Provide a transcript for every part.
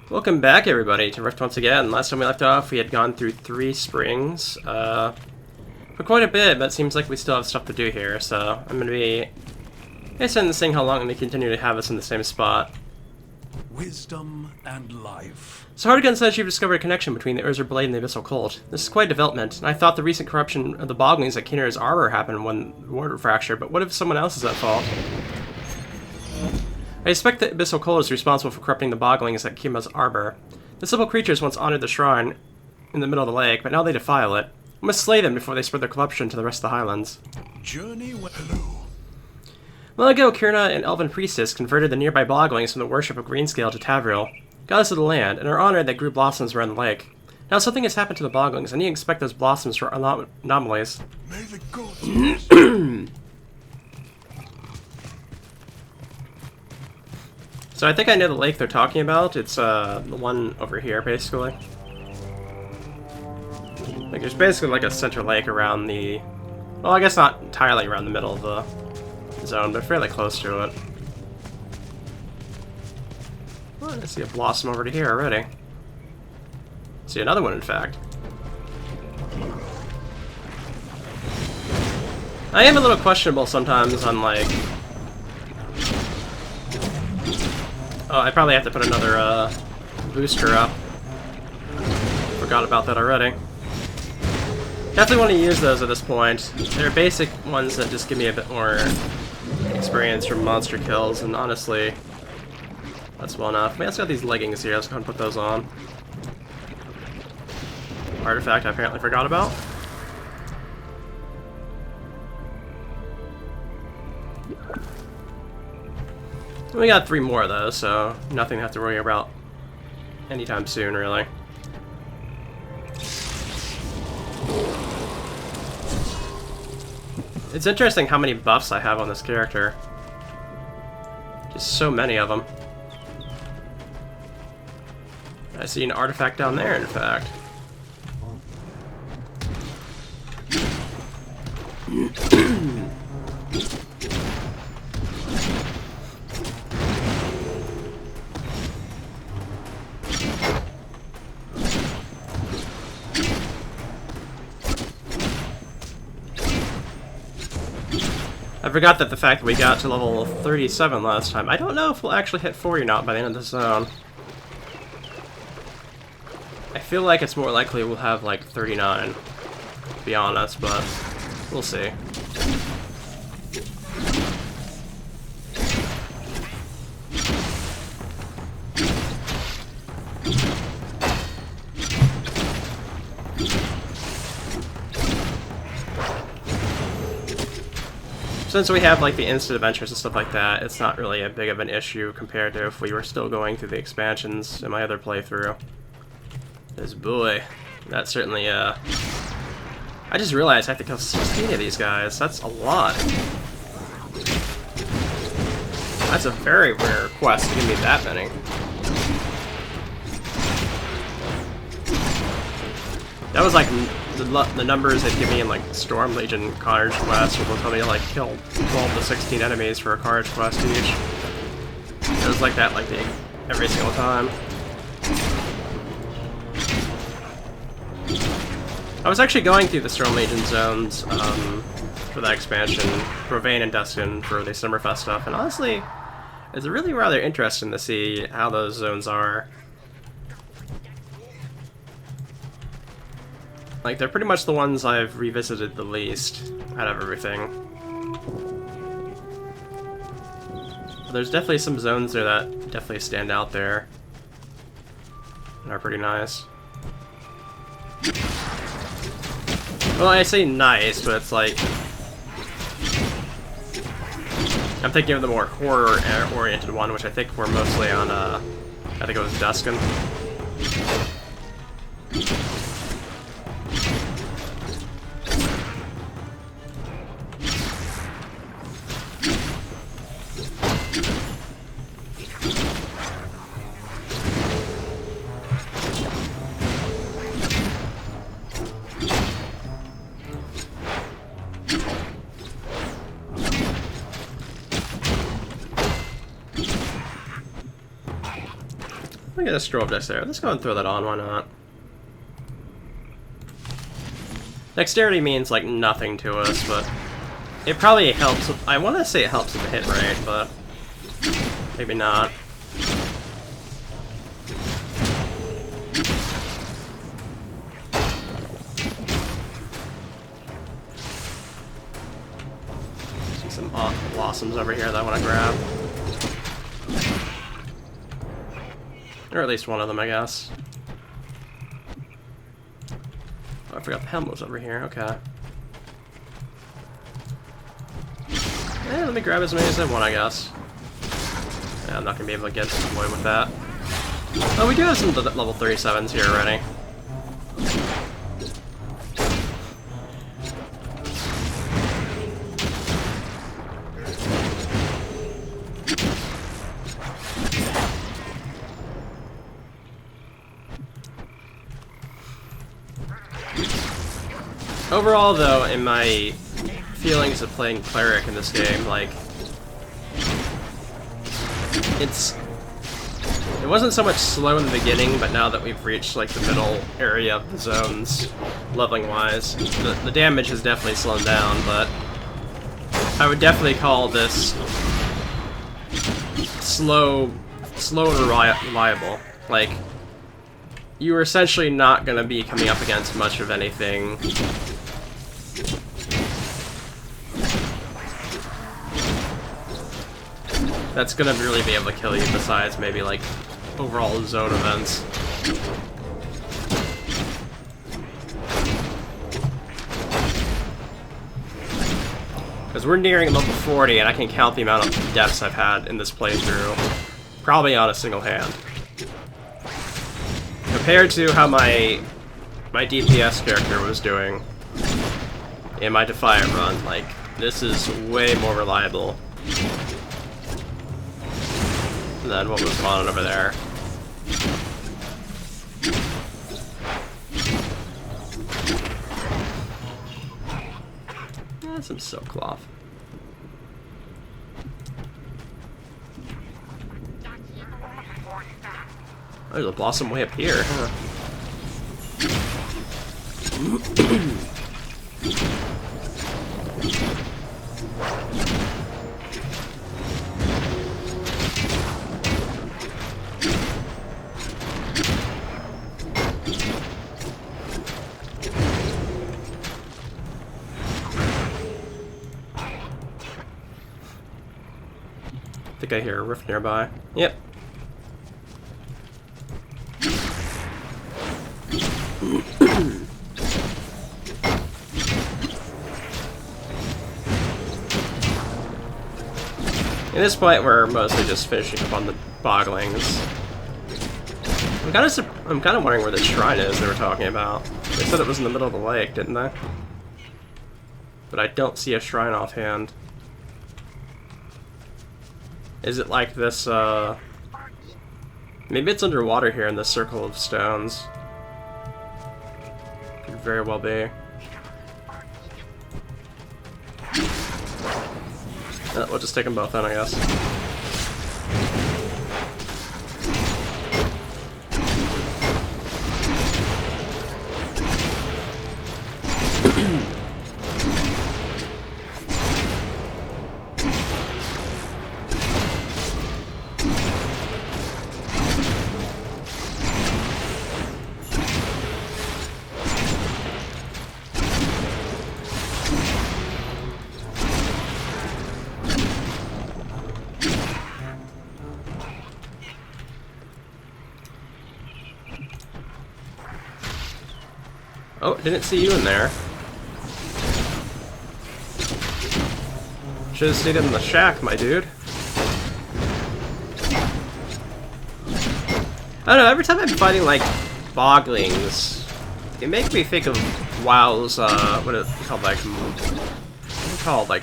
Welcome back, everybody, to Rift once again. Last time we left off, we had gone through 3 springs for quite a bit, but it seems like we still have stuff to do here, so I'm going to be interested in seeing how long they continue to have us in the same spot. Wisdom and life. So Hardigan says you've discovered a connection between the Urza Blade and the Abyssal Cult. This is quite a development, and I thought the recent corruption of the Boglings at Kinner's armor happened when the Ward Fracture, but what if someone else is at fault? I suspect that Abyssal Cult is responsible for corrupting the Boglings at Kima's arbor. The simple creatures once honored the shrine in the middle of the lake, but now they defile it. We must slay them before they spread their corruption to the rest of the Highlands. Journey hello. Long ago, Kierna, an elven priestess, converted the nearby Boglings from the worship of Greenscale to Tavril, goddess of the land, and her honor that grew blossoms around the lake. Now something has happened to the Boglings, and you expect those blossoms for anomalies. May the gods So I think I know the lake they're talking about. It's the one over here, basically. Like, there's basically like a center lake around the... Well, I guess not entirely around the middle of the zone, but fairly close to it. Oh, I see a blossom over to here already. See another one, in fact. I am a little questionable sometimes on, like... Oh, I probably have to put another booster up. Forgot about that already. Definitely want to use those at this point. They're basic ones that just give me a bit more experience from monster kills, and honestly, that's well enough. I also got these leggings here, let's go ahead and put those on. Artifact I apparently forgot about. We got 3 more though, so nothing to have to worry about anytime soon, really. It's interesting how many buffs I have on this character. Just so many of them. I see an artifact down there, in fact. I forgot that the fact that we got to level 37 last time. I don't know if we'll actually hit 40 or not by the end of the zone. I feel like it's more likely we'll have like 39, to be honest, but we'll see. Since we have like the instant adventures and stuff like that, it's not really a big of an issue compared to if we were still going through the expansions in my other playthrough. Because boy, that certainly I just realized I have to kill 16 of these guys. That's a lot. That's a very rare quest to give me that many. That was like the numbers they'd give me in like Storm Legion Carnage quest, where they'll tell me to like kill 12 to 16 enemies for a Carnage quest each. It was like that like every single time. I was actually going through the Storm Legion zones for that expansion, Provane and Dustin for the Summerfest stuff, and honestly, it's really rather interesting to see how those zones are. Like, they're pretty much the ones I've revisited the least out of everything. But there's definitely some zones there that definitely stand out there and are pretty nice. Well, I say nice, but it's like... I'm thinking of the more horror-oriented one, which I think we're mostly on, I think it was Duskin. We get a strobe dexterity. Let's go and throw that on, why not? Dexterity means like nothing to us, but it probably helps with, I want to say it helps with the hit rate, but maybe not. See some blossoms over here that I want to grab. Or at least one of them, I guess. Oh, I forgot the helm was over here. Okay. Let me grab as many as I want, I guess. Yeah, I'm not gonna be able to get away with that. Oh, we do have some level 37s here already. Overall, though, in my feelings of playing cleric in this game, like, it wasn't so much slow in the beginning, but now that we've reached like the middle area of the zones, leveling wise, the damage has definitely slowed down. But I would definitely call this slow and reliable. Like, you are essentially not going to be coming up against much of anything that's gonna really be able to kill you, besides maybe like overall zone events. Because we're nearing level 40 and I can count the amount of deaths I've had in this playthrough, probably on a single hand. Compared to how my DPS character was doing in my Defiant run, like, this is way more reliable than what was going on over there. Some silk cloth. Oh, there's a blossom way up here, huh? I think I hear a rift nearby. Yep. At this point, we're mostly just finishing up on the boglings. I'm kind of wondering where the shrine is they were talking about. They said it was in the middle of the lake, didn't they? But I don't see a shrine offhand. Is it like this, maybe it's underwater here in this circle of stones. Could very well be. We'll just take them both in, I guess. Oh, didn't see you in there. Should have stayed in the shack, my dude. I don't know, every time I'm fighting, like, boglings, it makes me think of WoW's, what is it called, like,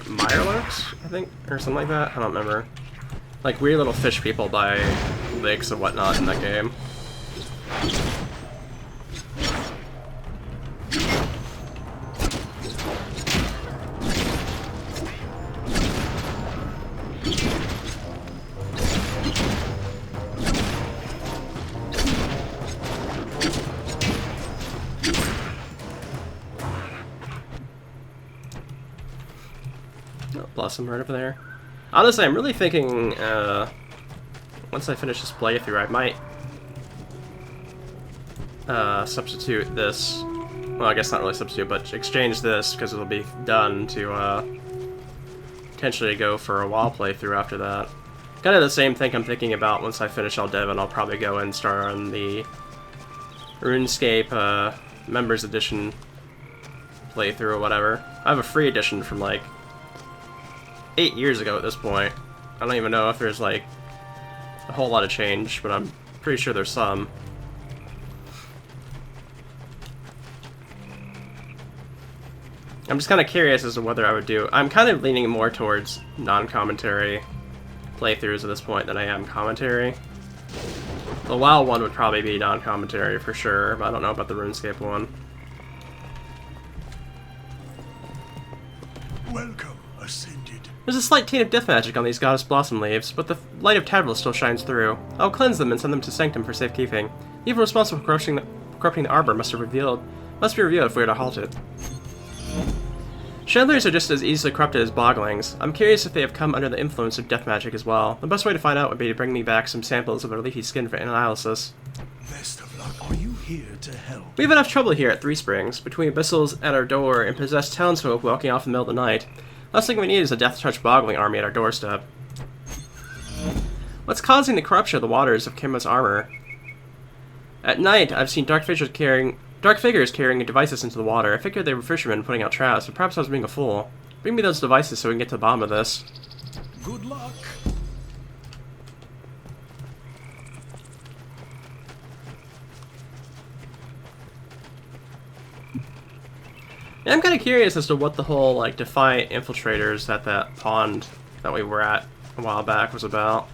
mirelurks, I think, or something like that? I don't remember. Like, weird little fish people by lakes and whatnot in that game. Blossom right over there. Honestly, I'm really thinking, once I finish this playthrough, I might substitute this. Well, I guess not really substitute, but exchange this, because it'll be done, to potentially go for a WoW playthrough after that. Kind of the same thing I'm thinking about once I finish Aldevan. I'll probably go and start on the RuneScape Members Edition playthrough or whatever. I have a free edition from like 8 years ago at this point. I don't even know if there's like a whole lot of change, but I'm pretty sure there's some. I'm just kind of curious as to whether I would do... I'm kind of leaning more towards non-commentary playthroughs at this point than I am commentary. The WoW one would probably be non-commentary for sure, but I don't know about the RuneScape one. Welcome, Ascended. There's a slight taint of death magic on these Goddess Blossom leaves, but the light of Tadril still shines through. I'll cleanse them and send them to Sanctum for safekeeping. The evil responsible for corrupting the arbor must be revealed if we are to halt it. Chandeliers are just as easily corrupted as boglings. I'm curious if they have come under the influence of death magic as well. The best way to find out would be to bring me back some samples of their leafy skin for analysis. Best of luck. Are you here to help? We have enough trouble here at Three Springs, between abyssals at our door and possessed townsfolk walking off in the middle of the night. Last thing we need is a death-touch bogling army at our doorstep. What's causing the corruption of the waters of Kimba's armor? At night, I've seen dark figures carrying devices into the water. I figured they were fishermen putting out traps, but perhaps I was being a fool. Bring me those devices so we can get to the bottom of this. Good luck. Yeah, I'm kind of curious as to what the whole, like, Defiant Infiltrators at that pond that we were at a while back was about.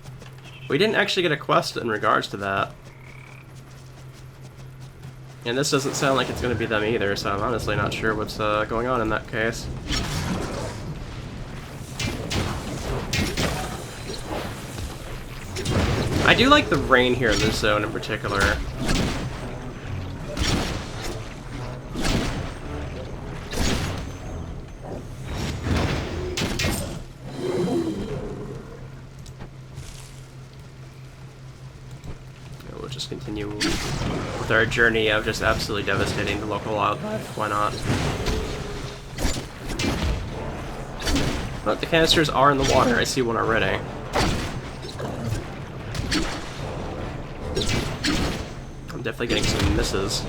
We didn't actually get a quest in regards to that. And this doesn't sound like it's going to be them either, so I'm honestly not sure what's going on in that case. I do like the rain here in this zone in particular. We'll just continue with our journey of just absolutely devastating the local wildlife. Why not? But the canisters are in the water. I see one already. I'm definitely getting some misses.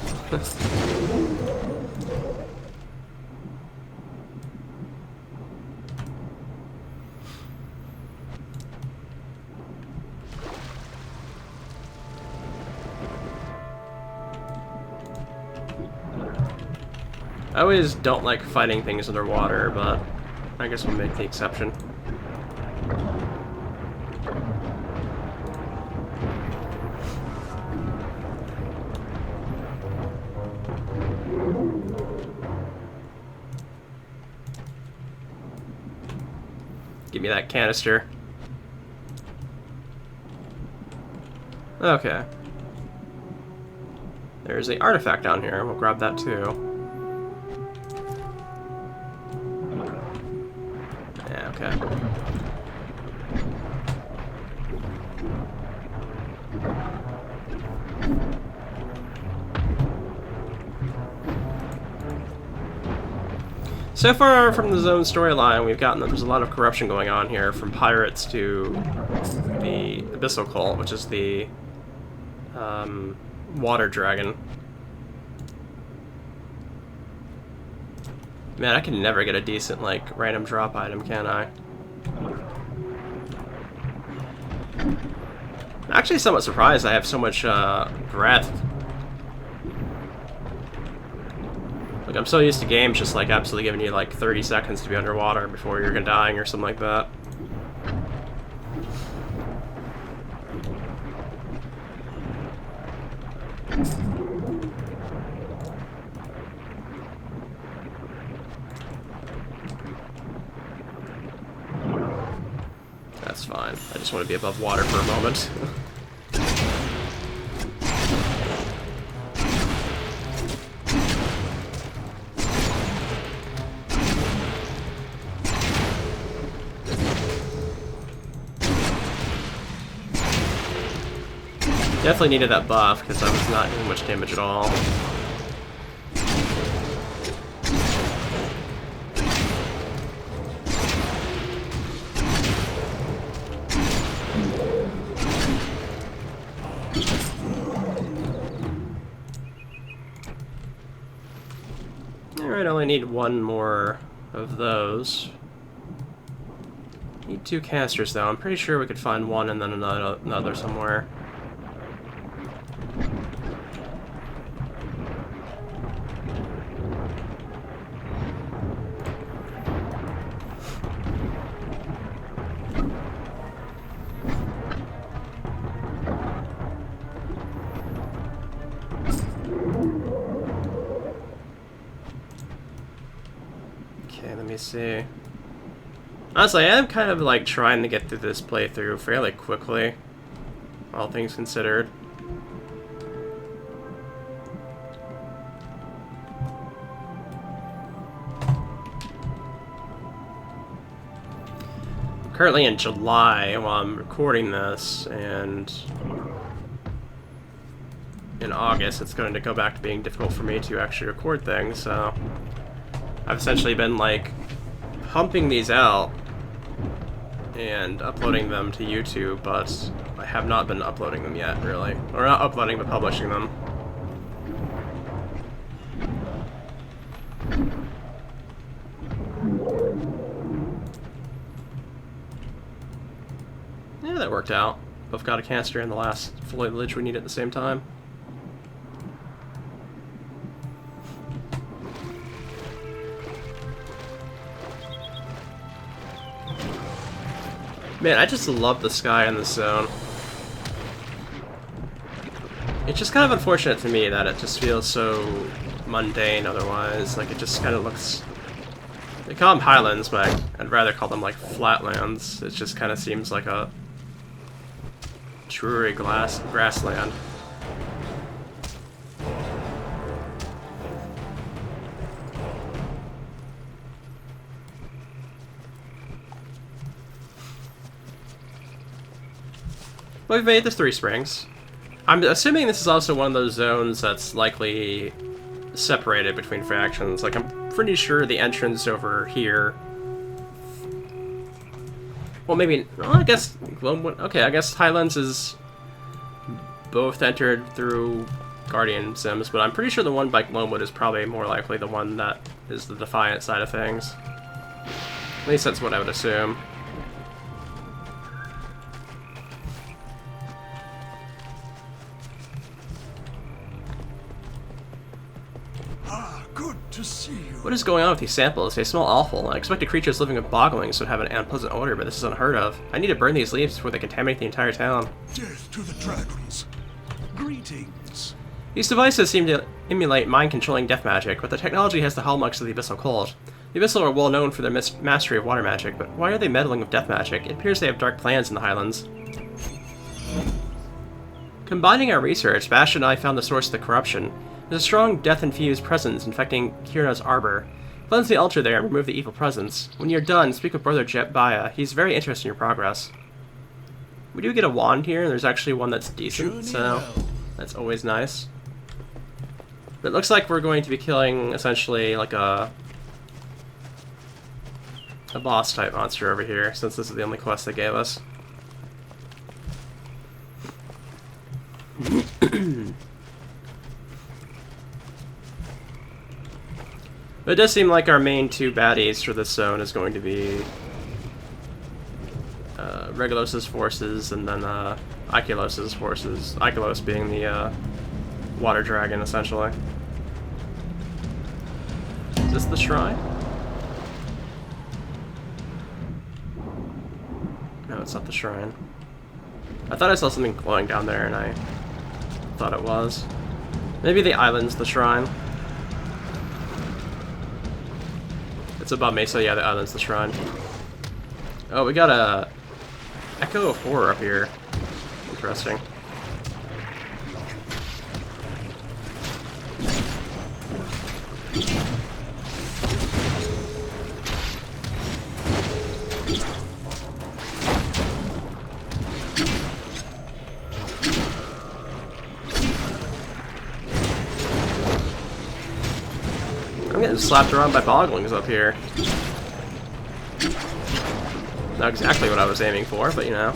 I always don't like fighting things underwater, but I guess we'll make the exception. Give me that canister. Okay. There's an artifact down here. We'll grab that too. Yeah, okay. So far from the zone storyline, we've gotten that there's a lot of corruption going on here, from pirates to the Abyssal Cult, which is the water dragon. Man, I can never get a decent, like, random drop item, can I? I'm actually somewhat surprised I have so much breath. Like, I'm so used to games just, like, absolutely giving you, like, 30 seconds to be underwater before you're dying or something like that. That's fine. I just want to be above water for a moment. Definitely needed that buff, because I was not doing much damage at all. Alright, I only need one more of those. Need 2 canisters though. I'm pretty sure we could find one and then another somewhere. Okay, let me see. Honestly, I am kind of like trying to get through this playthrough fairly quickly, all things considered. I'm currently in July while I'm recording this, and in August it's going to go back to being difficult for me to actually record things, so I've essentially been like pumping these out and uploading them to YouTube, but I have not been uploading them yet, really. Or not uploading, but publishing them. Yeah, that worked out. Both got a canister and the last foliage we need at the same time. Man, I just love the sky in this zone. It's just kind of unfortunate to me that it just feels so mundane otherwise. Like, it just kind of looks... They call them highlands, but I'd rather call them, like, flatlands. It just kind of seems like a dreary grassland. Well, we've made the 3 springs. I'm assuming this is also one of those zones that's likely separated between factions. Like, I'm pretty sure the entrance over here... Well, maybe... Well, I guess... Okay, I guess Highlands is both entered through Guardian Sims, but I'm pretty sure the one by Gloamwood is probably more likely the one that is the Defiant side of things. At least that's what I would assume. To see you. What is going on with these samples? They smell awful. I expected creatures living with boglings would have an unpleasant odor, but this is unheard of. I need to burn these leaves before they contaminate the entire town. Death to the dragons. Greetings. These devices seem to emulate mind-controlling death magic, but the technology has the hallmarks of the Abyssal cult. The Abyssal are well known for their mastery of water magic, but why are they meddling with death magic? It appears they have dark plans in the Highlands. Combining our research, Bash and I found the source of the corruption. There's a strong death-infused presence infecting Kirna's arbor. Cleanse the altar there and remove the evil presence. When you're done, speak with Brother Jebbiah. He's very interested in your progress. We do get a wand here, and there's actually one that's decent, so that's always nice. But it looks like we're going to be killing, essentially, like a boss-type monster over here, since this is the only quest they gave us. But it does seem like our main 2 baddies for this zone is going to be Regulos's forces and then Ikelos' forces. Ikelos being the water dragon, essentially. Is this the shrine? No, it's not the shrine. I thought I saw something glowing down there and I thought it was. Maybe the island's the shrine. It's above me, so yeah, the island's the shrine. Oh, we got a Echo of Horror up here. Interesting. I'm getting slapped around by boglings up here. Not exactly what I was aiming for, but you know.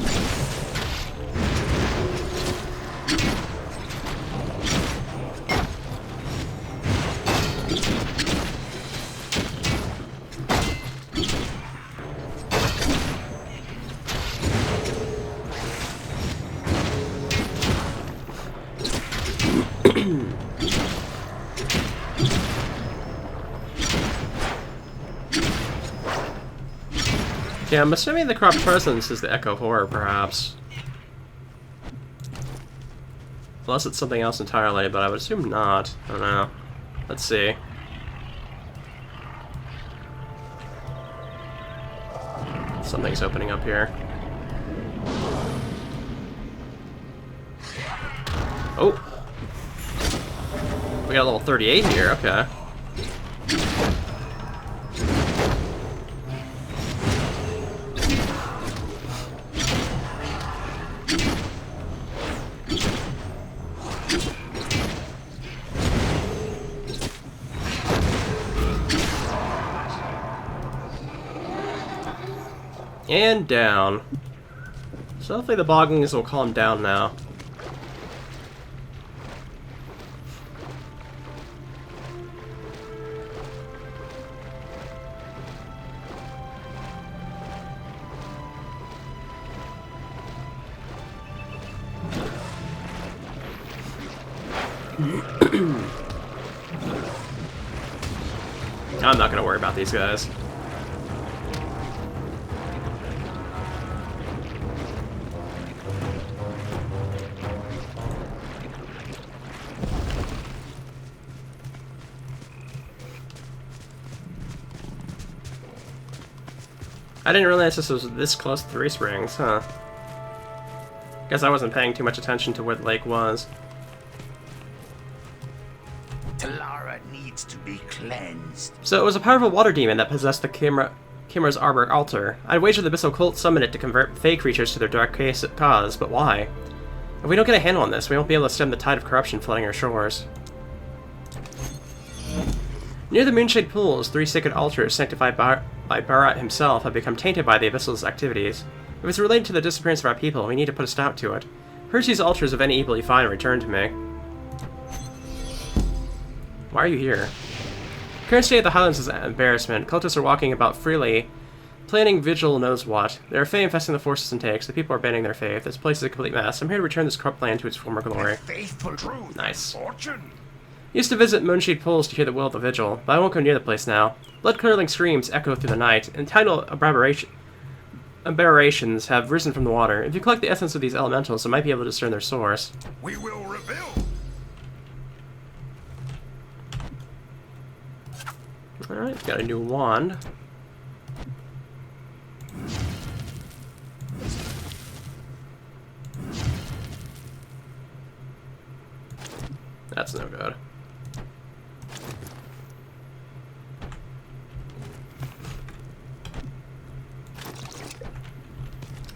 Yeah, I'm assuming the crop presence is the Echo Horror, perhaps. Unless it's something else entirely, but I would assume not. I don't know. Let's see. Something's opening up here. Oh! We got a level 38 here, okay. And down. So hopefully the boggings will calm down now. I'm not gonna worry about these guys. I didn't realize this was this close to Three Springs, huh? Guess I wasn't paying too much attention to where the lake was. Talara needs to be cleansed. So it was a powerful water demon that possessed the Chimera's Arbor altar. I'd wager the Abyssal Cult summoned it to convert Fey creatures to their dark cause, but why? If we don't get a handle on this, we won't be able to stem the tide of corruption flooding our shores. Near the Moonshade Pools, 3 sacred altars sanctified by Bharat himself have become tainted by the Abyssal's activities. If it's related to the disappearance of our people, we need to put a stop to it. Purge these altars of any evil you find and return to me. Why are you here? Current state of the Highlands is an embarrassment. Cultists are walking about freely, planning vigil knows what. There are Fey infesting the forces and takes. The people are abandoning their faith. This place is a complete mess. I'm here to return this corrupt land to its former glory. Faithful truth. Nice. Fortune. Used to visit Moonshade Pools to hear the will of the vigil, but I won't go near the place now. Blood-curdling screams echo through the night, and tidal aberrations have risen from the water. If you collect the essence of these elementals, I might be able to discern their source. We will reveal. Alright, got a new wand. That's no good.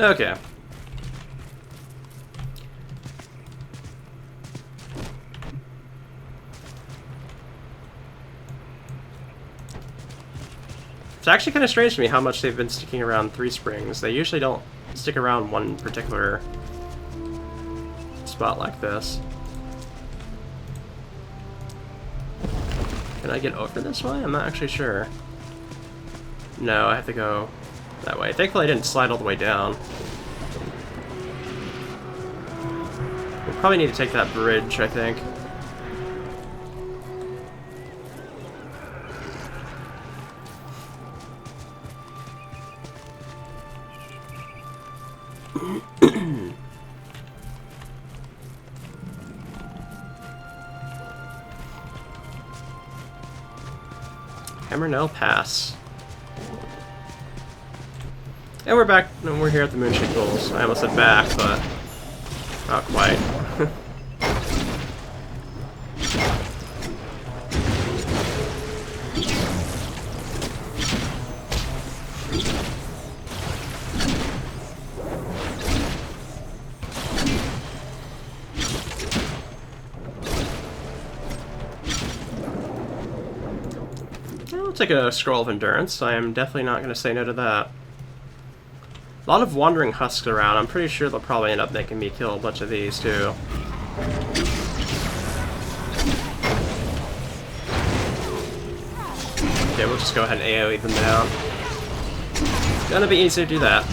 Okay. It's actually kind of strange to me how much they've been sticking around Three Springs. They usually don't stick around one particular spot like this. Can I get over this way? I'm not actually sure. No, I have to go that way. Thankfully I didn't slide all the way down. We'll probably need to take that bridge, I think. Hammernell Pass. And we're back, and we're here at the Moonshade Pools. I almost said back, but not quite. I'll take a scroll of endurance. I am definitely not going to say no to that. A lot of wandering husks around. I'm pretty sure they'll probably end up making me kill a bunch of these too. Okay, we'll just go ahead and AoE them down. It's gonna be easier to do that.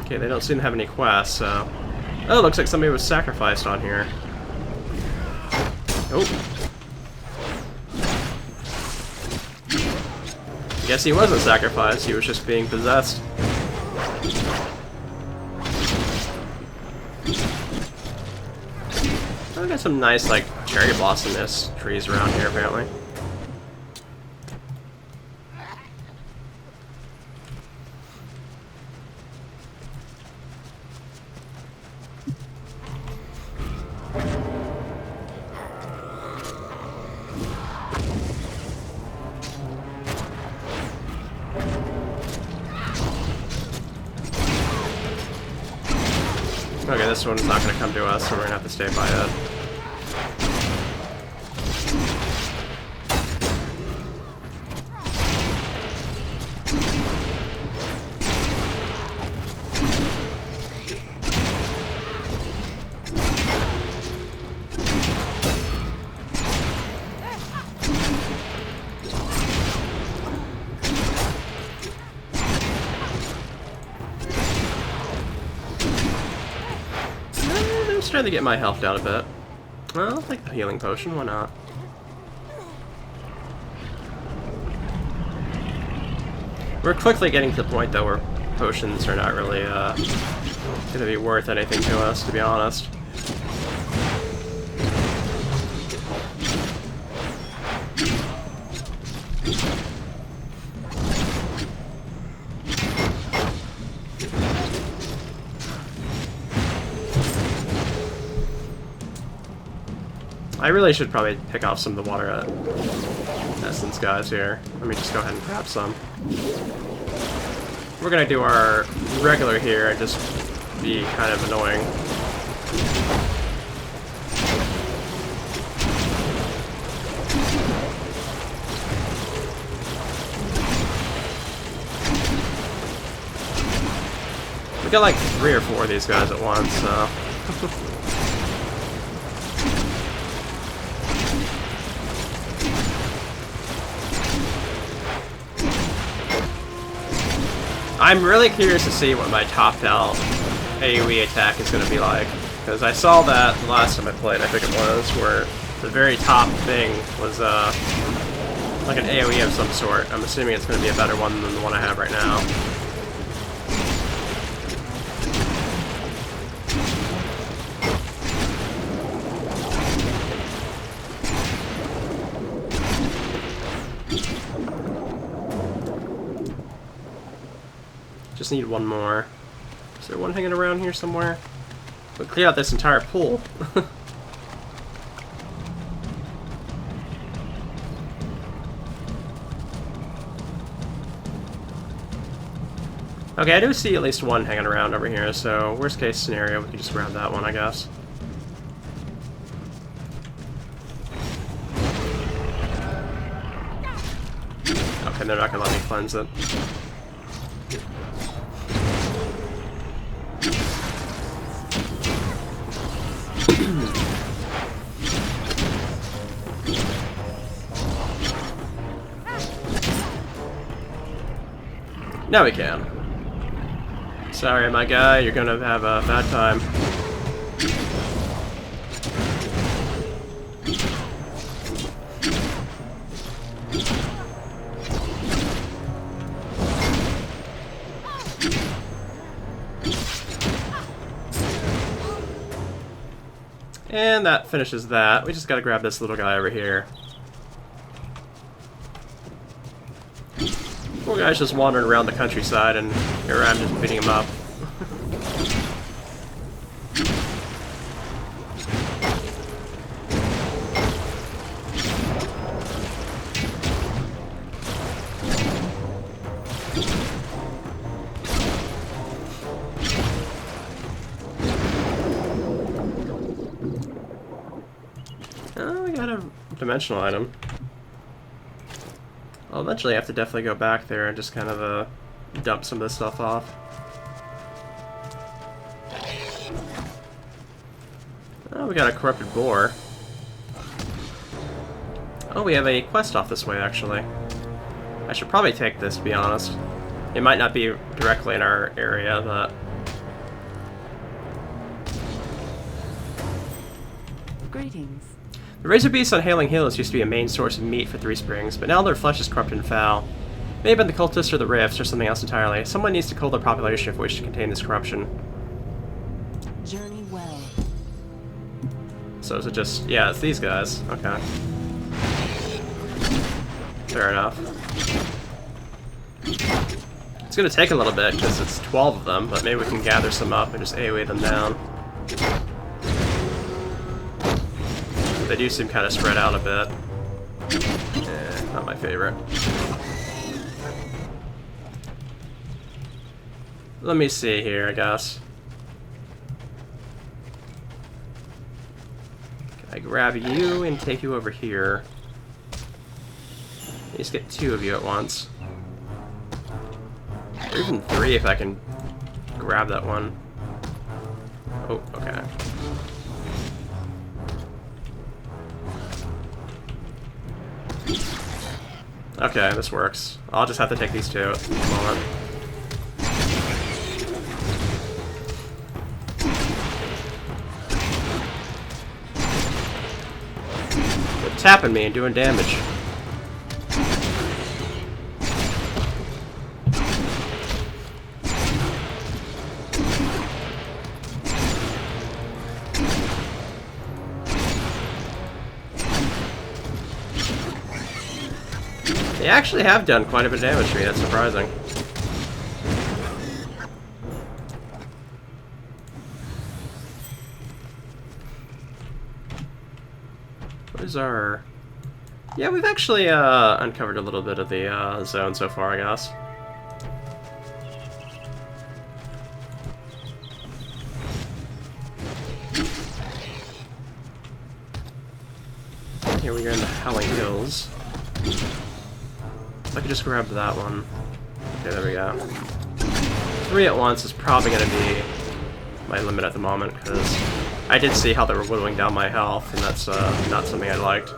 Okay, they don't seem to have any quests, so... Oh, looks like somebody was sacrificed on here. Oh. Guess he wasn't sacrificed, he was just being possessed. Oh, we got some nice, like, cherry blossom mist trees around here, apparently. Okay, this one's not going to come to us, so we're going to have to stay by it. Trying to get my health down a bit. Well, I'll take the healing potion, why not? We're quickly getting to the point though where potions are not really gonna be worth anything to us, to be honest. I really should probably pick off some of the water essence guys here. Let me just go ahead and grab some. We're gonna do our regular here and just be kind of annoying. We got like 3 or 4 of these guys at once, so... I'm really curious to see what my topped out AoE attack is going to be like, because I saw that the last time I played, I think it was, where the very top thing was like an AoE of some sort. I'm assuming it's going to be a better one than the one I have right now. Just need one more. Is there one hanging around here somewhere? We'll clear out this entire pool. Okay, I do see at least one hanging around over here, so worst case scenario, we can just grab that one, I guess. Okay, they're not gonna let me cleanse it. Now we can. Sorry, my guy, you're gonna have a bad time. And that finishes that. We just gotta grab this little guy over here. Poor guy's just wandering around the countryside, and here I'm just beating him up. Oh, we got a dimensional item. I'll eventually have to definitely go back there and just kind of dump some of this stuff off. Oh, we got a corrupted boar. Oh, we have a quest off this way, actually. I should probably take this, to be honest. It might not be directly in our area, but... Greetings. The razor beasts on Hailing Hills used to be a main source of meat for Three Springs, but now their flesh is corrupted and foul. Maybe the cultists or the rifts or something else entirely. Someone needs to cull their population if we wish to contain this corruption. Journey well. So is it just... yeah, it's these guys. Okay. Fair enough. It's gonna take a little bit, because it's 12 of them, but maybe we can gather some up and just AoE them down. They do seem kind of spread out a bit. Not my favorite. Let me see here, I guess. Can I grab you and take you over here? Just get 2 of you at once. Or even 3 if I can grab that one. Oh, okay. Okay, this works. I'll just have to take these 2 at the moment. They're tapping me and doing damage. They actually have done quite a bit of damage to me, that's surprising. What is our... yeah, we've actually uncovered a little bit of the zone so far, I guess. Here we are in the Howling Hills. If I could just grab that one. Okay, there we go. 3 at once is probably going to be my limit at the moment, because I did see how they were whittling down my health, and that's not something I liked.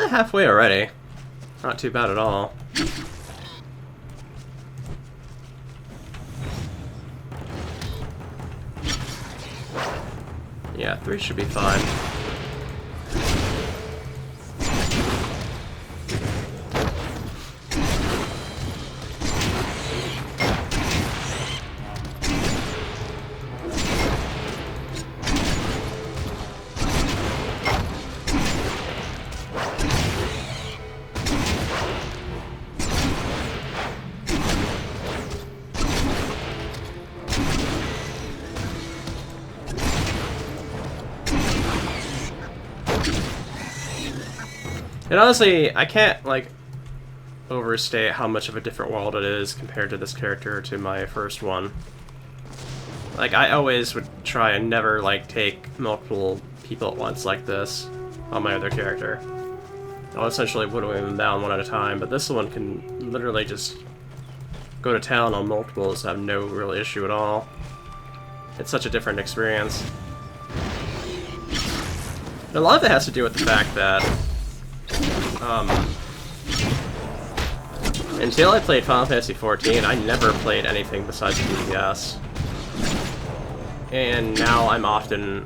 Halfway already. Not too bad at all. Yeah, 3 should be fine. And honestly, I can't, like, overstate how much of a different world it is compared to this character to my first one. Like, I always would try and never, like, take multiple people at once like this on my other character. I'll essentially whittle them down one at a time, but this one can literally just go to town on multiples, have no real issue at all. It's such a different experience. And a lot of it has to do with the fact that Until I played Final Fantasy XIV, I never played anything besides DPS. And now I'm often,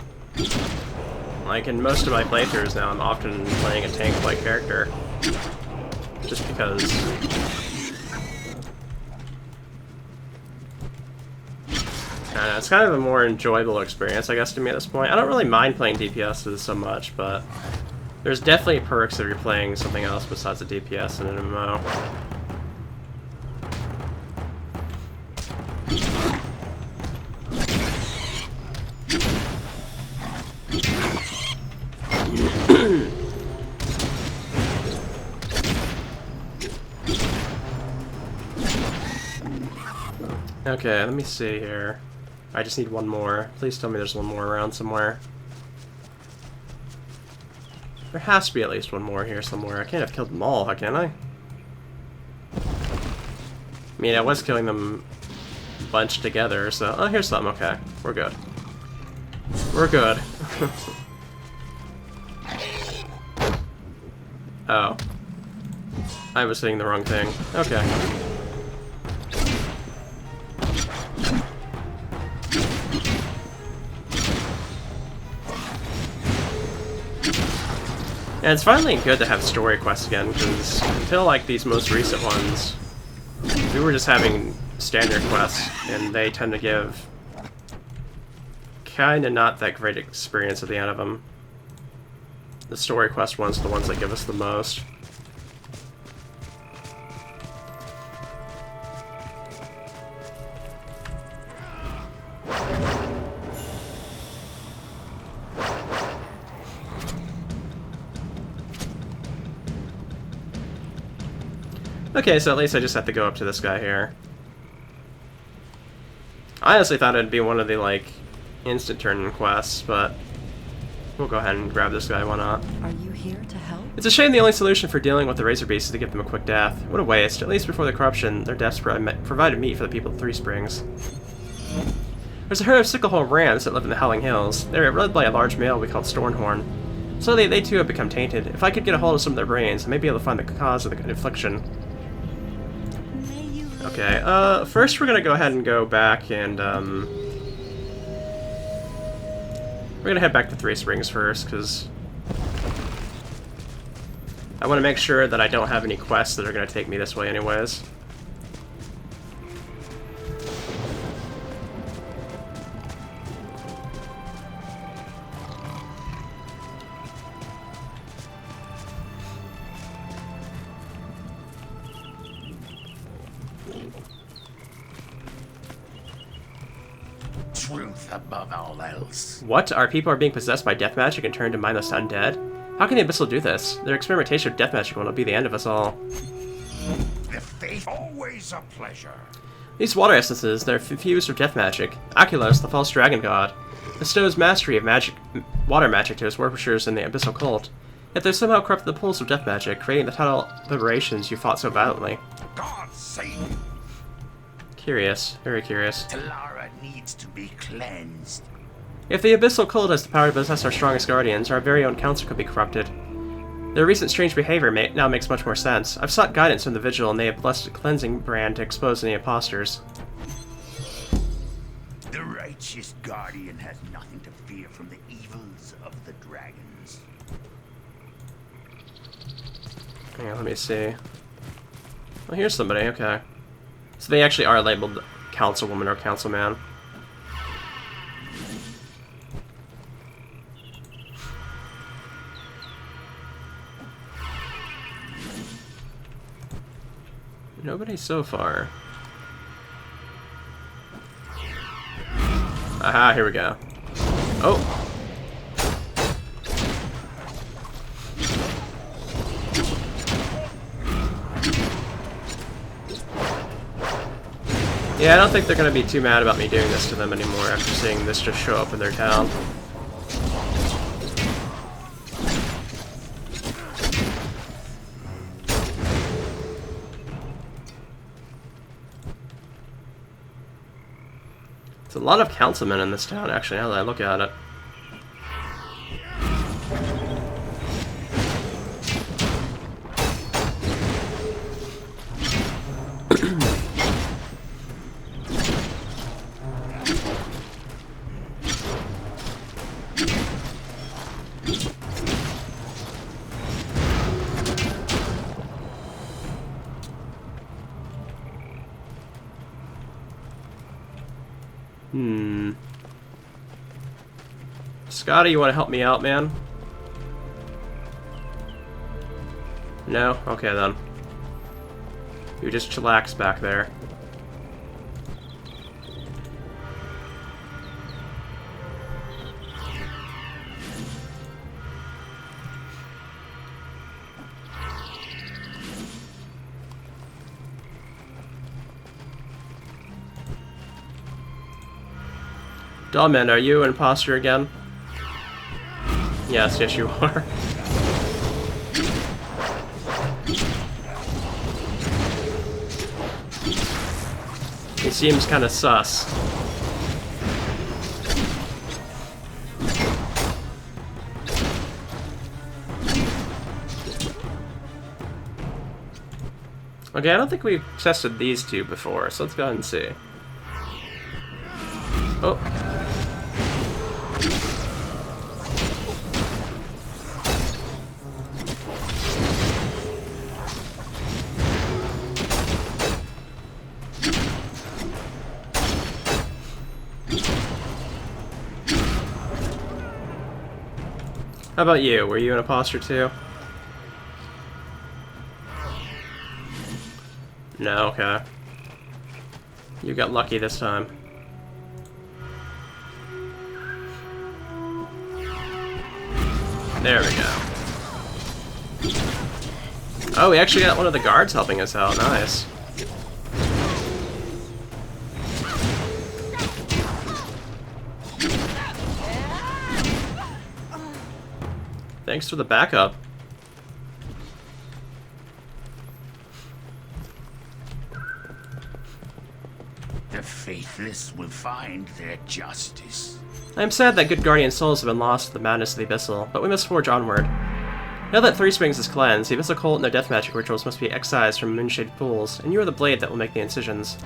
like in most of my playthroughs now, I'm often playing a tank-like character. Just because... I don't know, it's kind of a more enjoyable experience, I guess, to me at this point. I don't really mind playing DPSs so much, but there's definitely perks if you're playing something else besides a DPS in an MMO. Okay, let me see here. I just need one more. Please tell me there's one more around somewhere. There has to be at least one more here somewhere. I can't have killed them all, can I? I mean, I was killing them bunched together, so... Oh, here's something. Okay, we're good. We're good. Oh. I was saying the wrong thing. Okay. And it's finally good to have story quests again, because until like these most recent ones, we were just having standard quests, and they tend to give kinda not that great experience at the end of them. The story quest ones are the ones that give us the most. Okay, so at least I just have to go up to this guy here. I honestly thought it'd be one of the, like, instant turn quests, but we'll go ahead and grab this guy, why not? Are you here to help? It's a shame the only solution for dealing with the Razor Beast is to give them a quick death. What a waste. At least before the corruption, their deaths provided meat for the people of Three Springs. There's a herd of Sicklehorn rams that live in the Howling Hills. They're led by a large male we call Stornhorn. So they too have become tainted. If I could get a hold of some of their brains, I may be able to find the cause of the affliction. Okay, first we're gonna go ahead and go back and, we're gonna head back to Three Springs first, because I want to make sure that I don't have any quests that are gonna take me this way anyways. Truth above all else. What? Our people are being possessed by death magic and turned to mindless undead? How can the Abyssal do this? Their experimentation with death magic will be the end of us all. The faith always a pleasure. These water essences, they're infused with death magic. Aculos, the false dragon god, bestows mastery of water magic to his worshippers in the Abyssal cult. Yet they've somehow corrupted the pulse of death magic, creating the tidal liberations you fought so violently. God save you. Curious. Very curious. Talara needs to be cleansed. If the Abyssal cult has the power to possess our strongest guardians, our very own council could be corrupted. Their recent strange behavior now makes much more sense. I've sought guidance from the Vigil, and they have blessed a cleansing brand to expose any imposters. The righteous guardian has nothing to fear from the evils of the dragons. Hang on, let me see. Well, here's somebody, okay. So they actually are labeled councilwoman or councilman. Nobody so far. Aha, here we go. Oh! Yeah, I don't think they're gonna be too mad about me doing this to them anymore after seeing this just show up in their town. It's a lot of councilmen in this town, actually, now that I look at it. Scotty, you want to help me out, man? No? Okay, then. You just chillax back there. Dollman, are you an imposter again? Yes, yes you are. He seems kind of sus. Okay, I don't think we've tested these two before, so let's go ahead and see. Oh. How about you? Were you an imposter too? No, okay. You got lucky this time. There we go. Oh, we actually got one of the guards helping us out. Nice. Thanks for the backup. The faithless will find their justice. I am sad that good guardian souls have been lost to the madness of the Abyssal, but we must forge onward. Now that Three Springs is cleansed, the Abyssal cult and their death magic rituals must be excised from moonshade pools, and you are the blade that will make the incisions.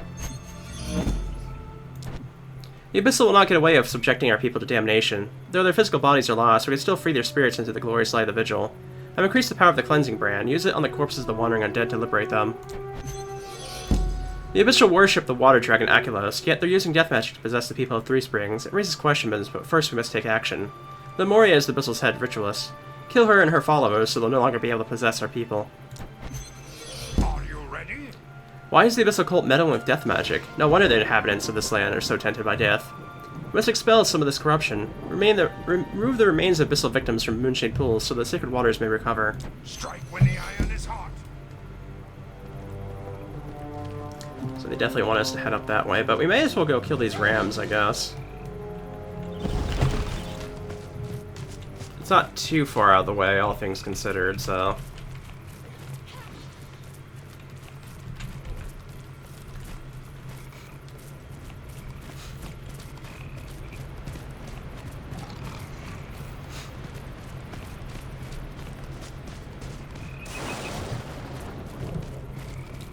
The Abyssal will not get away with subjecting our people to damnation. Though their physical bodies are lost, we can still free their spirits into the glorious light of the Vigil. I've increased the power of the cleansing brand. Use it on the corpses of the wandering undead to liberate them. The Abyssal worship the water dragon Aculos, yet they're using death magic to possess the people of Three Springs. It raises questions, but first we must take action. The Moria is the Abyssal's head ritualist. Kill her and her followers so they'll no longer be able to possess our people. Are you ready? Why is the Abyssal cult meddling with death magic? No wonder the inhabitants of this land are so tempted by death. We must expel some of this corruption. Remove the remains of Abyssal victims from moonshade pools so the sacred waters may recover. Strike when the iron is hot. So they definitely want us to head up that way, but we may as well go kill these rams, I guess. It's not too far out of the way, all things considered, so...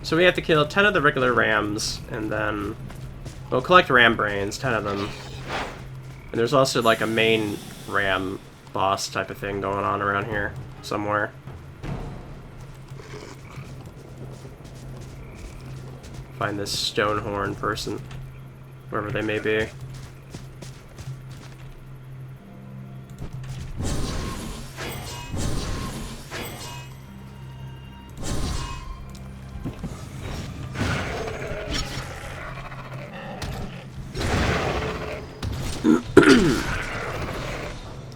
So we have to kill 10 of the regular rams, and then we'll collect ram brains, 10 of them. And there's also like a main ram boss type of thing going on around here somewhere. Find this Stonehorn person, wherever they may be.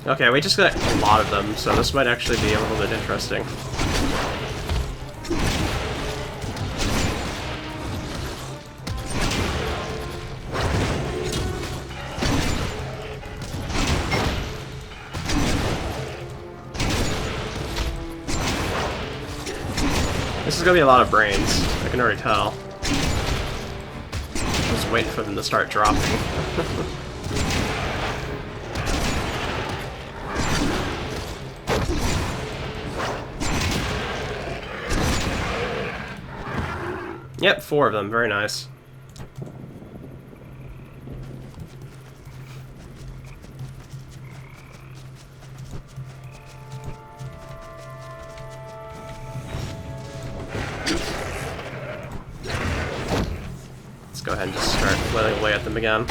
Okay, we just got a lot of them, so this might actually be a little bit interesting. This is gonna be a lot of brains, I can already tell. Just waiting for them to start dropping. Yep, 4 of them. Very nice. Let's go ahead and just start flailing away at them again.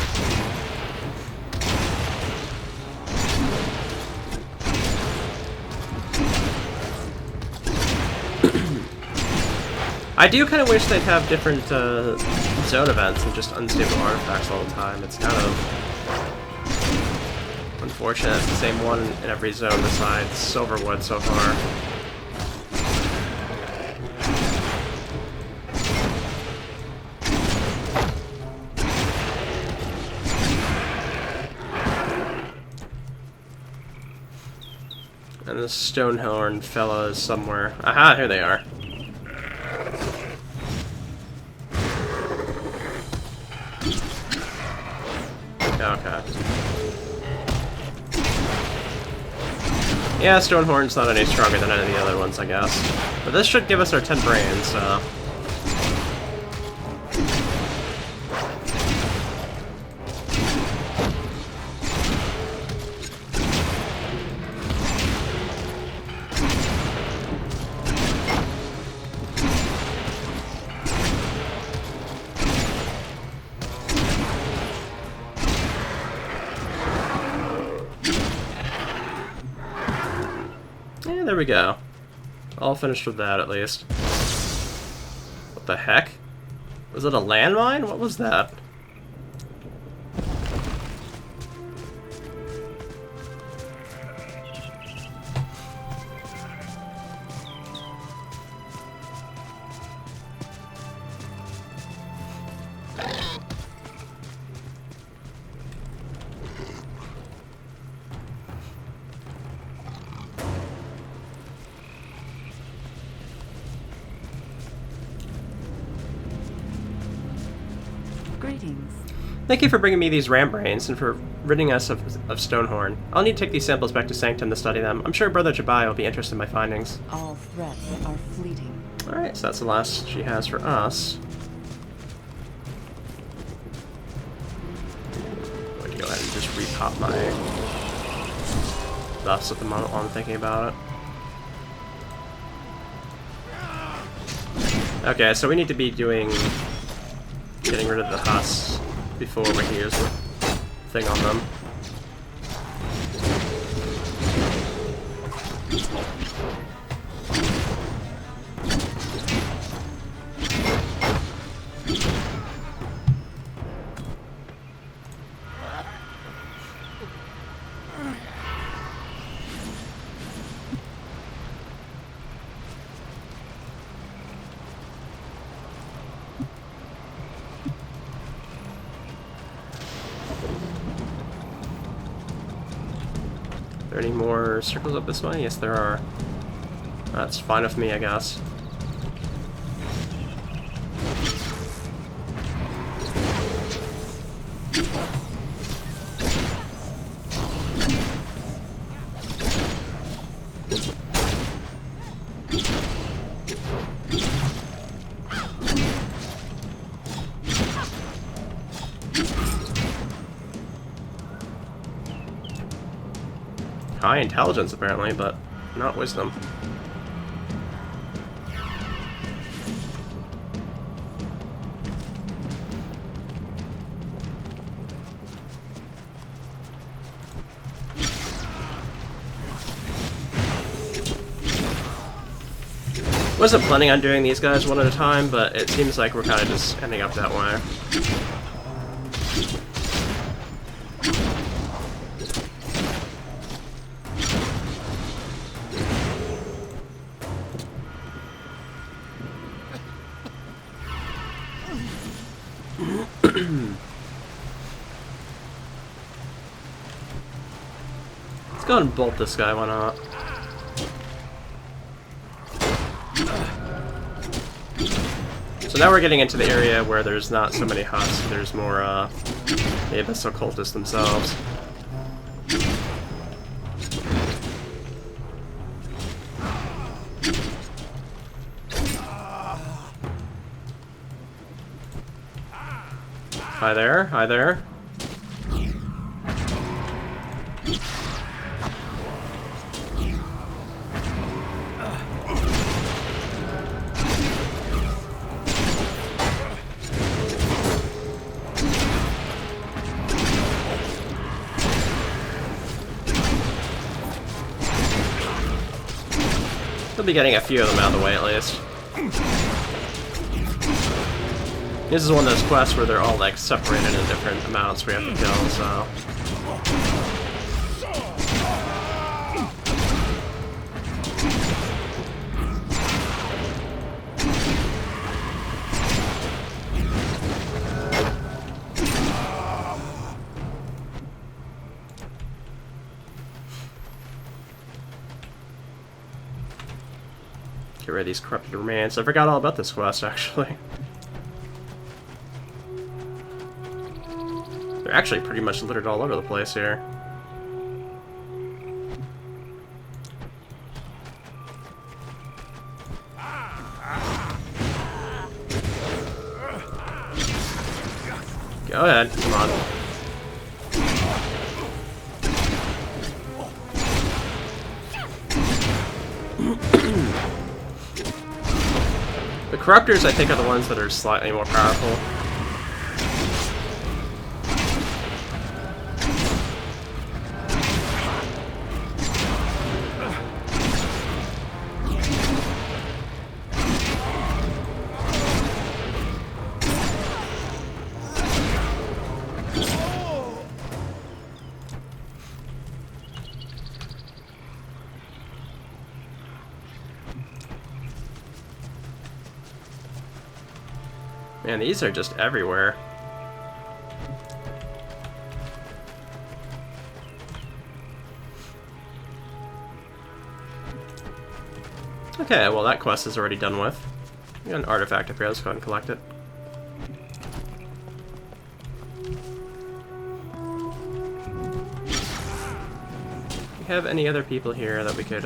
I do kind of wish they'd have different zone events and just unstable artifacts all the time. It's kind of unfortunate. It's the same one in every zone besides Silverwood so far. And the Stonehorn fella is somewhere. Aha, here they are. Okay. Yeah, Stonehorn's not any stronger than any of the other ones, I guess. But this should give us our 10 brains, so... there we go. All finished with that, at least. What the heck? Was it a landmine? What was that? Greetings. Thank you for bringing me these ram brains and for ridding us of Stonehorn. I'll need to take these samples back to Sanctum to study them. I'm sure Brother Jabai will be interested in my findings. All threats are fleeting. Alright, so that's the last she has for us. I'm going to go ahead and just repop my buffs at the moment while I'm thinking about it. Okay, so we need to be getting rid of the husks before we can use the thing on them. Are there any more circles up this way? Yes, there are. That's fine with me, I guess. High intelligence, apparently, but not wisdom. Wasn't planning on doing these guys one at a time, but it seems like we're kind of just ending up that way. Let's go and bolt this guy, why not? So now we're getting into the area where there's not so many husks, there's more, the Abyssal Cultists themselves. Hi there, hi there. We'll be getting a few of them out of the way at least. This is one of those quests where they're all like separated in different amounts we have to kill, so. Get rid of these corrupted remains. I forgot all about this quest, actually. They're actually pretty much littered all over the place here. Go ahead, come on. The corruptors, I think, are the ones that are slightly more powerful. Man, these are just everywhere. Okay, well that quest is already done with. We got an artifact up here, let's go ahead and collect it. Do we have any other people here that we could,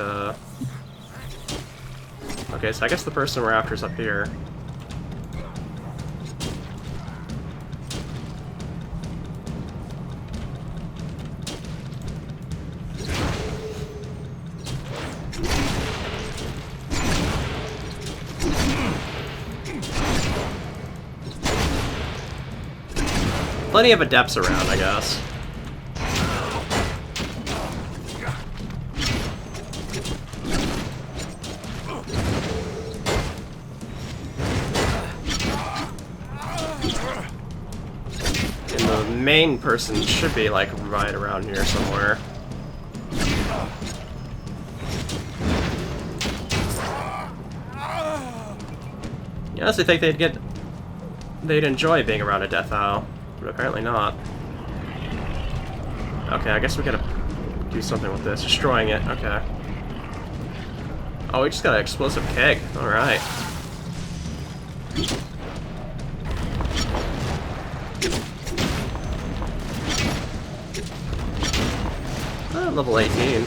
Okay, so I guess the person we're after is up here. Plenty of adepts around, I guess. And the main person should be, like, right around here somewhere. You honestly think they'd enjoy being around a death owl. But apparently not. Okay, I guess we gotta do something with this. Destroying it, okay. Oh, we just got an explosive keg. Alright. Oh, level 18.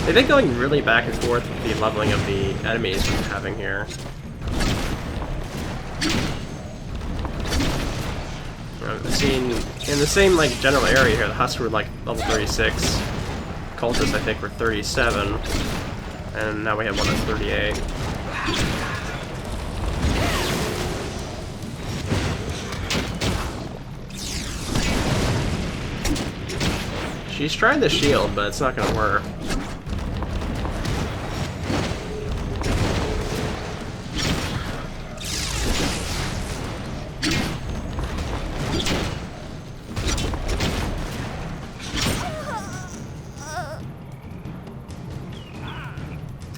They've been going really back and forth with the leveling of the enemies we're having here. I've seen in the same like general area here, the Husks were like level 36, Cultists I think were 37, and now we have one that's 38. She's trying the shield, but it's not gonna work.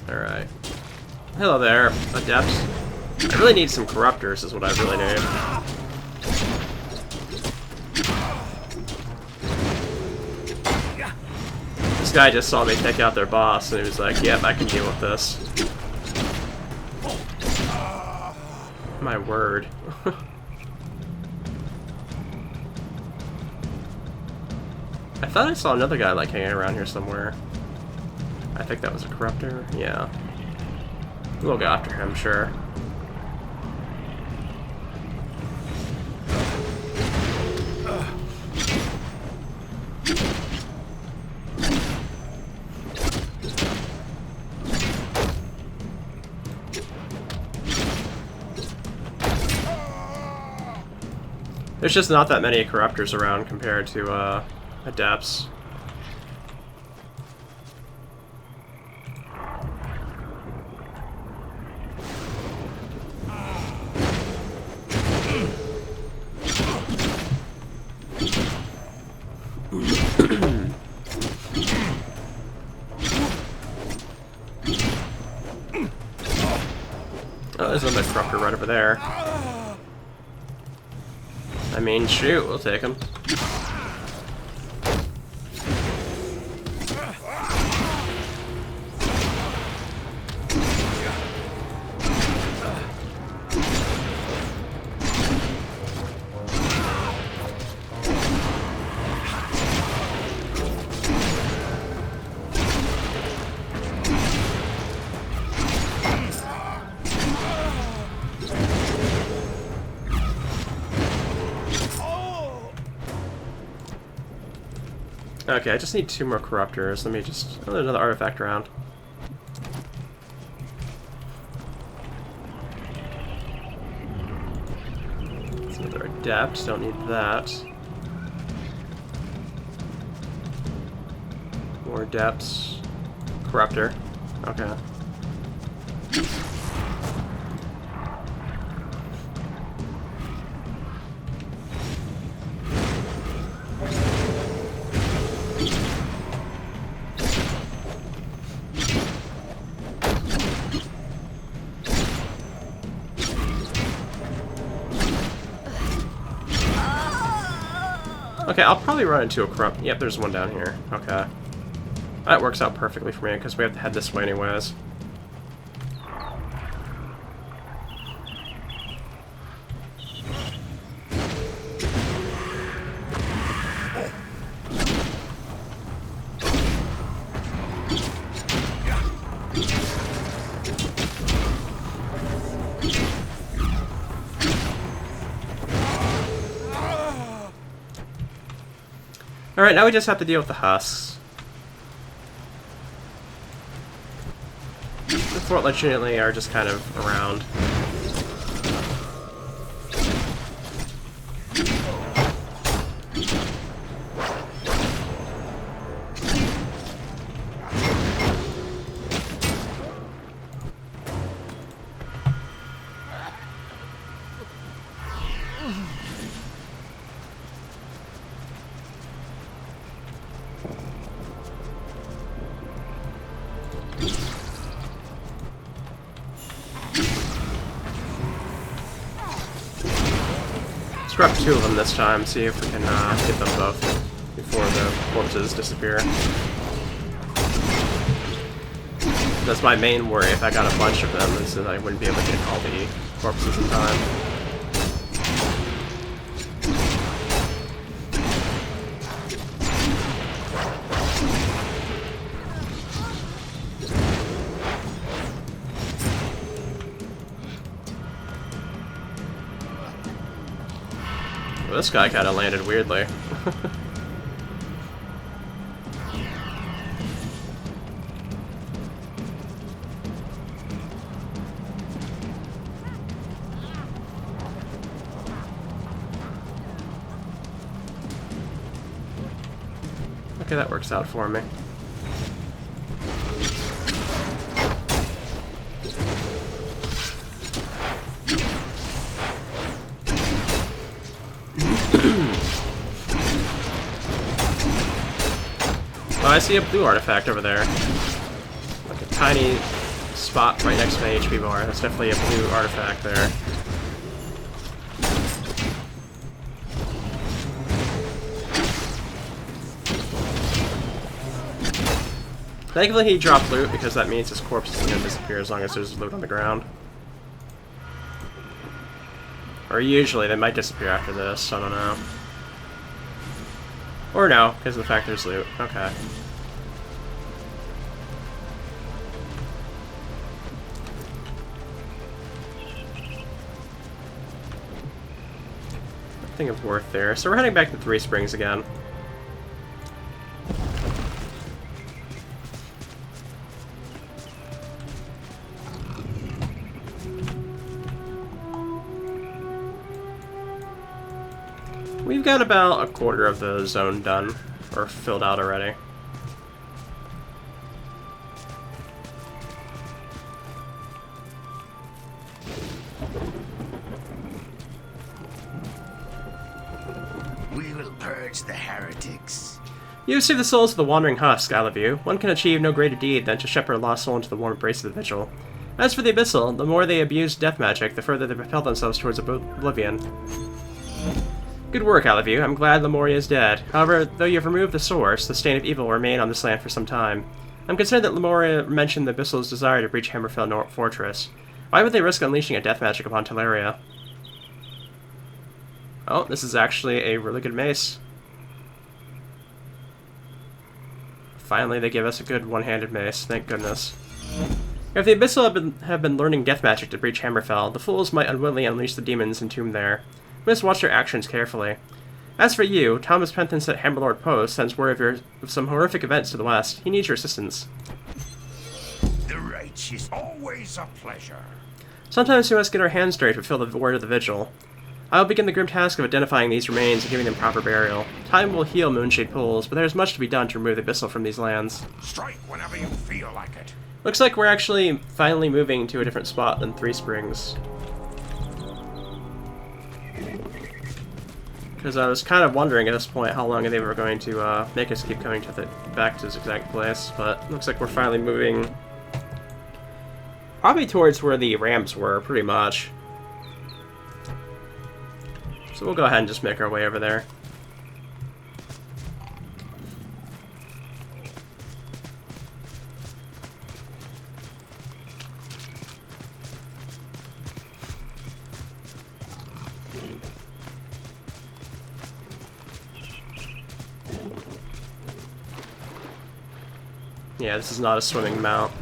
Alright. Hello there, adepts. I really need some corruptors is what I really need. This guy just saw me take out their boss and he was like, yep, I can deal with this. My word. I thought I saw another guy like hanging around here somewhere. I think that was a corruptor. Yeah. We'll go after him, sure. There's just not that many corruptors around compared to adepts. Oh, there's another corruptor right over there. I mean, shoot, we'll take him. Okay, I just need 2 more corruptors. Let me just... Oh, there's another artifact around. It's another adept. Don't need that. More adepts. Corruptor. Okay. Okay, I'll probably run into a corrupt... Yep, there's one down here. Okay. That works out perfectly for me, because we have to head this way anyways. Alright, now we just have to deal with the husks. The fort legitimately are just kind of around. Grab 2 of them this time, see if we can get them both before the corpses disappear. That's my main worry. If I got a bunch of them, is that I wouldn't be able to get all the corpses in time. This guy kind of landed weirdly. Okay, that works out for me. Oh, I see a blue artifact over there. Like a tiny spot right next to my HP bar. That's definitely a blue artifact there. Thankfully he dropped loot because that means his corpse isn't going to disappear as long as there's loot on the ground. Or usually they might disappear after this, I don't know. Or no, because of the fact there's loot. Okay. Nothing of worth there. So we're heading back to Three Springs again. We've got about a quarter of the zone done, or filled out already. We will purge the heretics. You have saved the souls of the wandering husk, I love you. One can achieve no greater deed than to shepherd a lost soul into the warm embrace of the vigil. As for the Abyssal, the more they abuse death magic, the further they propel themselves towards oblivion. Good work, all of you. I'm glad Lemuria is dead. However, though you have removed the source, the stain of evil will remain on this land for some time. I'm concerned that Lemuria mentioned the Abyssal's desire to breach Hammerfell Fortress. Why would they risk unleashing a death magic upon Teleria? Oh, this is actually a really good mace. Finally, they give us a good one-handed mace. Thank goodness. If the Abyssal have been learning death magic to breach Hammerfell, the fools might unwillingly unleash the demons entombed there. We must watch their actions carefully. As for you, Thomas Penthens at Hammerlord Post sends word of some horrific events to the west. He needs your assistance. The righteous, always a pleasure. Sometimes we must get our hands dirty to fulfill the word of the vigil. I will begin the grim task of identifying these remains and giving them proper burial. Time will heal Moonshade Pools, but there is much to be done to remove the Abyssal from these lands. Strike whenever you feel like it. Looks like we're actually finally moving to a different spot than Three Springs. Because I was kind of wondering at this point how long they were going to make us keep coming to back to this exact place, but looks like we're finally moving probably towards where the ramps were, pretty much. So we'll go ahead and just make our way over there. Yeah, this is not a swimming mount.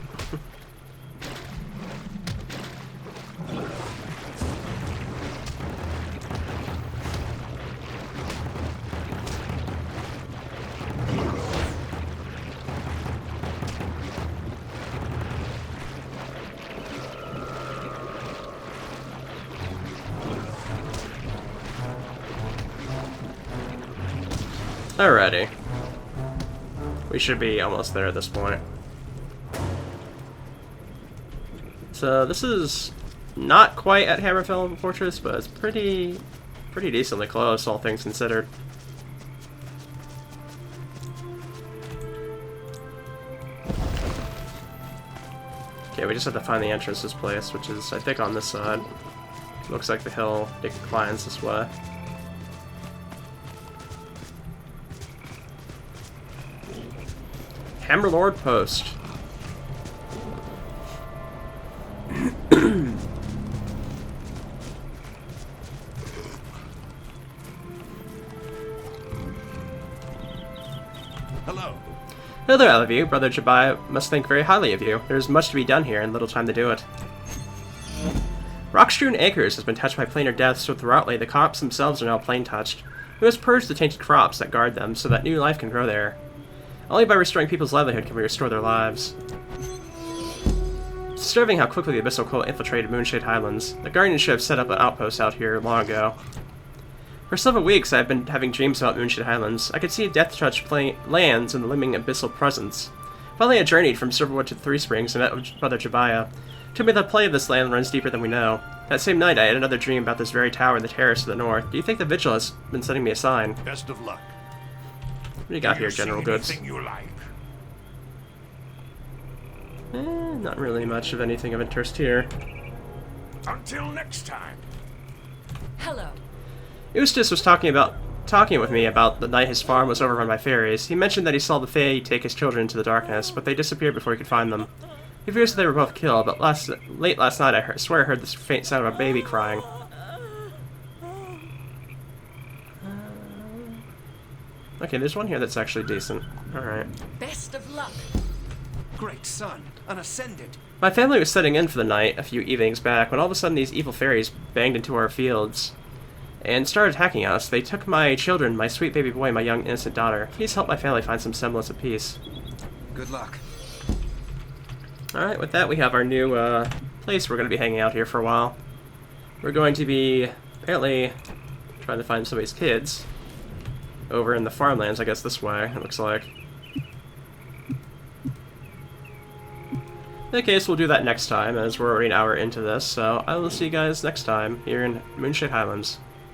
Alrighty. We should be almost there at this point. So this is not quite at Hammerfell Fortress, but it's pretty decently close, all things considered. Okay, we just have to find the entrance to this place, which is, I think, on this side. Looks like the hill declines this way. Hammerlord Post. Hello. Hello there, all of you. Brother Jabbai must think very highly of you. There's much to be done here and little time to do it. Rockstrewn Acres has been touched by planar death, so throughoutly the crops themselves are now plane touched. We must purge the tainted crops that guard them so that new life can grow there. Only by restoring people's livelihood can we restore their lives. It's disturbing how quickly the Abyssal cult infiltrated Moonshade Highlands. The Guardianship set up an outpost out here long ago. For several weeks I have been having dreams about Moonshade Highlands. I could see death-touched lands and the looming Abyssal presence. Finally I journeyed from Silverwood to Three Springs and met with Brother Jabaya. Told me the play of this land runs deeper than we know. That same night I had another dream about this very tower in the terrace to the north. Do you think the Vigil has been sending me a sign? Best of luck. What do you got here, General Goods? You like? Not really much of anything of interest here. Until next time. Hello. Eustace was talking with me about the night his farm was overrun by fairies. He mentioned that he saw the Fae take his children into the darkness, but they disappeared before he could find them. He fears that they were both killed, but late last night I swear I heard the faint sound of a baby crying. Okay, there's one here that's actually decent. Alright. Best of luck. Great son, an ascendant. My family was setting in for the night a few evenings back when all of a sudden these evil fairies banged into our fields and started attacking us. They took my children, my sweet baby boy, my young innocent daughter. Please help my family find some semblance of peace. Good luck. Alright, with that we have our new place we're going to be hanging out here for a while. We're going to be apparently trying to find somebody's kids. over in the farmlands, I guess this way, it looks like. In that case, we'll do that next time, as we're already an hour into this, so I will see you guys next time here in Moonshade Highlands.